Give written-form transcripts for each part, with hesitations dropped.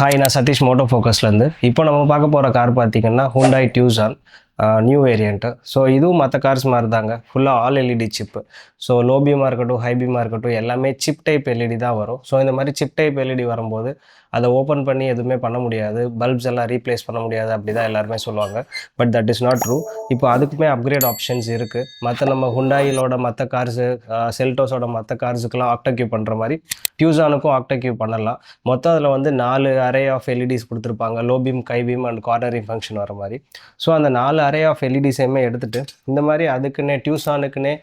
Hi, நான் Satish Moto ஃபோக்கஸ்லேருந்து. இப்போ நம்ம பார்க்க போகிற கார் பார்த்தீங்கன்னா Hyundai Tucson new variant. So இதுவும் மற்ற கார்ஸ் மாதிரி தாங்க, ஃபுல்லாக all LED chip. So low பீமாக இருக்கட்டும், ஹை பீமாக இருக்கட்டும், எல்லாமே சிப் டைப் எல்இடி தான் வரும். ஸோ இந்த மாதிரி சிப் டைப் எல்இடி வரும்போது அதை ஓப்பன் பண்ணி எதுவுமே பண்ண முடியாது, பல்ப்ஸ் எல்லாம் ரீப்ளேஸ் பண்ண முடியாது, அப்படி தான் எல்லாருமே சொல்லுவாங்க. But that is not true. இப்போ அதுக்குமே அப்கிரேட் ஆப்ஷன்ஸ் இருக்குது. மற்ற நம்ம ஹுண்டாயிலோட மற்ற கார்ஸு, செல்டோஸோட மற்ற கார்ஸுக்கெல்லாம் ஆக்டோகியூ பண்ணுற மாதிரி டியூசானுக்கும் ஆக்டோகியூ பண்ணலாம். மொத்தம் அதில் வந்து 4 அரே ஆஃப் எல்இடிஸ் கொடுத்துருப்பாங்க, low beam, high beam and cornering function வர மாதிரி. ஸோ அந்த 4 அரே ஆஃப் எல்இடிஸையுமே எடுத்துகிட்டு இந்த மாதிரி அதுக்குன்னே டியூசானுக்குன்னே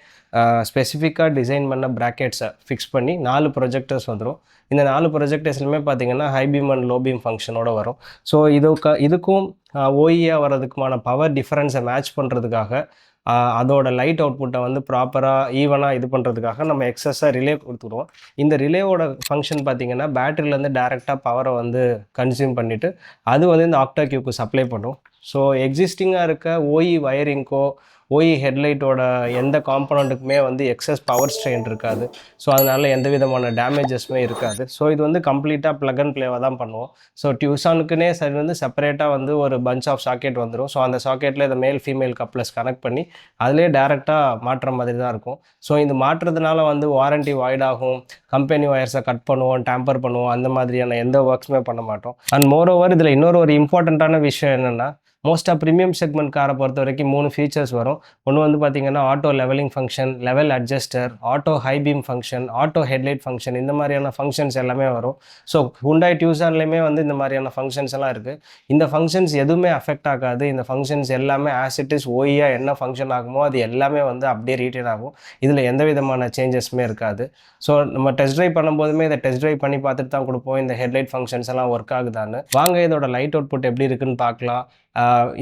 ஸ்பெசிஃபிக்காக டிசைன் பண்ண ப்ராக்கெட்ஸை ஃபிக்ஸ் பண்ணி 4 ப்ரொஜெக்டர்ஸ் வந்துடும். இந்த 4 ப்ரொஜெக்டர்ஸ்லையுமே பார்த்தீங்கன்னா high beam and low beam ஃபங்க்ஷனோட வரும். ஸோ இதுக்கும் ஓஇயாக வர்றதுக்குமான பவர் டிஃபரன்ஸை மேட்ச் பண்ணுறதுக்காக, அதோட லைட் அவுட்புட்டை வந்து ப்ராப்பராக ஈவனாக இது பண்ணுறதுக்காக நம்ம எக்ஸஸாக ரிலே கொடுத்துருவோம். இந்த ரிலேவோட ஃபங்க்ஷன் பார்த்திங்கன்னா பேட்டரியிலேருந்து டேரெக்டாக பவரை வந்து கன்சியூம் பண்ணிவிட்டு அது வந்து இந்த ஆக்டாகியூக்கு சப்ளை பண்ணும். ஸோ எக்ஸிஸ்டிங்காக இருக்க ஓஇ வயரிங்கோ, ஓஇ ஹெட்லைட்டோட எந்த காம்பனண்ட்டுக்குமே வந்து எக்ஸஸ் பவர் ஸ்ட்ரெயின் இருக்காது. ஸோ அதனால் எந்த விதமான டேமேஜஸ்மே இருக்காது. ஸோ இது வந்து கம்ப்ளீட்டாக ப்ளக் அண்ட் ப்ளேவாக தான் பண்ணுவோம். ஸோ டியூசானுக்குன்னே சரி வந்து செப்பரேட்டாக வந்து ஒரு பஞ்ச் ஆஃப் சாக்கெட் வந்துடும். ஸோ அந்த சாக்கெட்டில் இதை மேல் ஃபீமேல் கப்ளஸ் கனெக்ட் பண்ணி அதிலே டேரெக்டாக மாற்றுற மாதிரி தான் இருக்கும். ஸோ இந்த மாற்றுறதுனால வந்து வாரண்ட்டி வாய்ட் ஆகும், கம்பெனி ஒயர்ஸை கட் பண்ணுவோம், டேம்பர் பண்ணுவோம், அந்த மாதிரியான எந்த ஒர்க்ஸுமே பண்ண மாட்டோம். அண்ட் மோரோவர் இதில் இன்னொரு இம்பார்ட்டண்ட்டான விஷயம் என்னென்னா, மோஸ்ட்டாக ப்ரீமியம் செக்மெண்ட் காரை பொறுத்த வரைக்கும் 3 ஃபீச்சர்ஸ் வரும். ஒன்று வந்து பார்த்திங்கன்னா auto levelling function, level adjuster, auto high beam function, auto headlight function, இந்த மாதிரியான ஃபங்க்ஷன்ஸ் எல்லாமே வரும். ஸோ ஹுண்டாய் டியூசான்லேயுமே வந்து இந்த மாதிரியான ஃபங்க்ஷன்ஸ் எல்லாம் இருக்குது. இந்த ஃபங்க்ஷன்ஸ் எதுவுமே அஃபெக்ட் ஆகாது. இந்த ஃபங்க்ஷன்ஸ் எல்லாமே ஆஸ் இட் இஸ் ஓஇயாக என்ன ஃபங்க்ஷன் ஆகுமோ அது எல்லாமே வந்து அப்படியே ரீட்டைன் ஆகும். இதில் எந்த விதமான சேஞ்சஸுமே இருக்காது. ஸோ நம்ம டெஸ்ட் ட்ரைவ் பண்ணும்போதுமே இதை டெஸ்ட் ட்ரைவ் பண்ணி பார்த்துட்டு தான் கொடுப்போம், இந்த ஹெட்லைட் ஃபங்க்ஷன்ஸ் எல்லாம் ஒர்க் ஆகுதான்னு. வாங்க இதோட லைட் அவுட்புட் எப்படி இருக்குன்னு பார்க்கலாம்.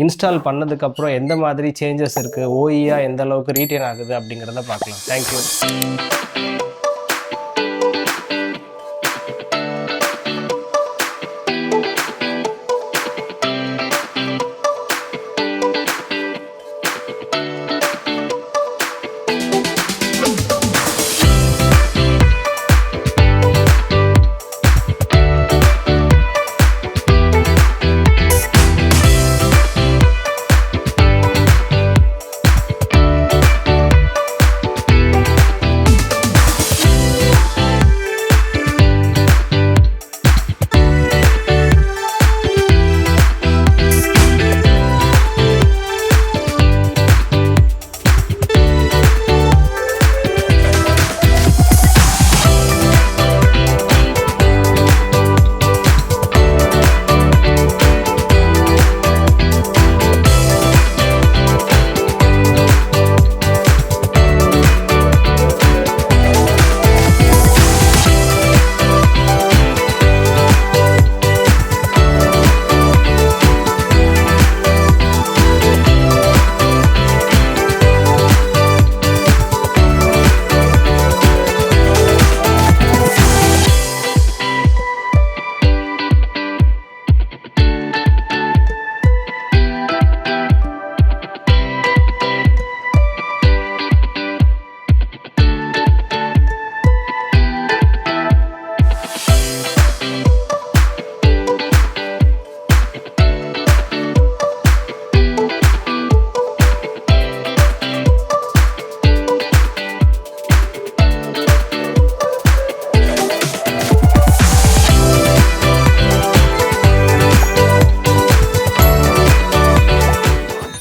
இன்ஸ்டால் பண்ணதுக்கப்புறம் எந்த மாதிரி சேஞ்சஸ் இருக்குது, ஓஇயாக எந்த அளவுக்கு ரீட்டைன் ஆகுது அப்படிங்கிறத பார்க்கலாம். தேங்க்யூ.